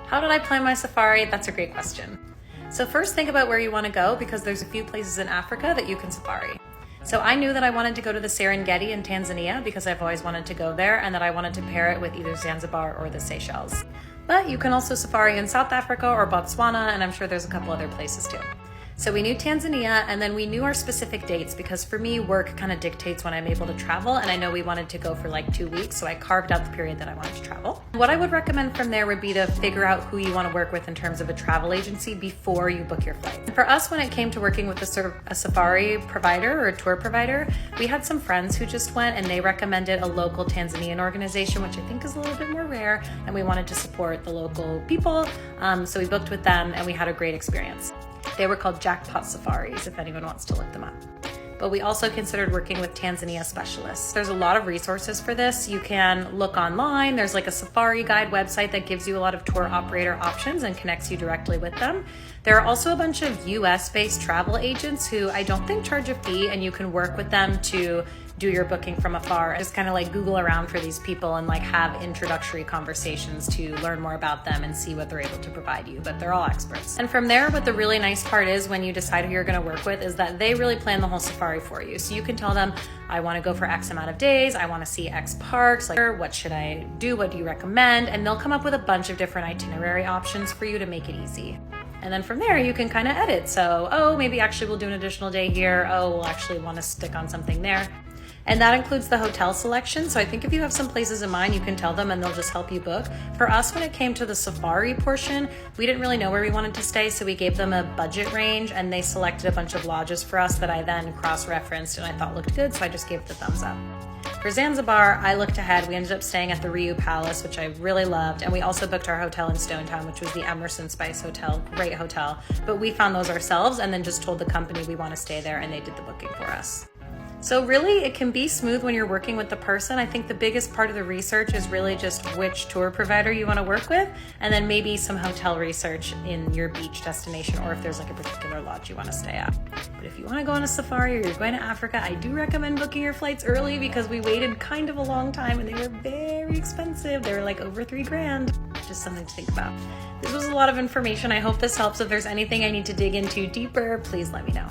How did I plan my safari? That's a great question. So first think about where you want to go, because there's a few places in Africa that you can safari. So I knew that I wanted to go to the Serengeti in Tanzania because I've always wanted to go there, and that I wanted to pair it with either Zanzibar or the Seychelles. But you can also safari in South Africa or Botswana, and I'm sure there's a couple other places too. So we knew Tanzania, and then we knew our specific dates, because for me, work kind of dictates when I'm able to travel, and I know we wanted to go for like 2 weeks, so I carved out the period that I wanted to travel. What I would recommend from there would be to figure out who you want to work with in terms of a travel agency before you book your flight. For us, when it came to working with a safari provider or a tour provider, we had some friends who just went, and they recommended a local Tanzanian organization, which I think is a little bit more rare, and we wanted to support the local people, so we booked with them, and we had a great experience. They were called Jackpot safaris, if anyone wants to look them up. But we also considered working with Tanzania specialists. There's a lot of resources for this. You can look online. There's like a safari guide website that gives you a lot of tour operator options and connects you directly with them. There are also a bunch of US-based travel agents who I don't think charge a fee, and you can work with them to do your booking from afar. Just kind of like Google around for these people and like have introductory conversations to learn more about them and see what they're able to provide you, but they're all experts. And from there, what the really nice part is when you decide who you're gonna work with is that they really plan the whole safari for you. So you can tell them, I wanna go for X amount of days, I wanna see X parks, like what should I do, what do you recommend? And they'll come up with a bunch of different itinerary options for you to make it easy. And then from there, you can kind of edit. So, oh, maybe actually we'll do an additional day here. Oh, we'll actually want to stick on something there. And that includes the hotel selection. So I think if you have some places in mind, you can tell them and they'll just help you book. For us, when it came to the safari portion, we didn't really know where we wanted to stay. So we gave them a budget range, and they selected a bunch of lodges for us that I then cross-referenced and I thought looked good. So I just gave it the thumbs up. For Zanzibar, I looked ahead. We ended up staying at the Riu Palace, which I really loved. And we also booked our hotel in Stonetown, which was the Emerson Spice Hotel, great hotel. But we found those ourselves and then just told the company we want to stay there, and they did the booking for us. So really, it can be smooth when you're working with the person. I think the biggest part of the research is really just which tour provider you want to work with, and then maybe some hotel research in your beach destination, or if there's like a particular lodge you want to stay at. But if you want to go on a safari or you're going to Africa, I do recommend booking your flights early, because we waited kind of a long time and they were very expensive. They were like over $3,000. Just something to think about. This was a lot of information. I hope this helps. If there's anything I need to dig into deeper, please let me know.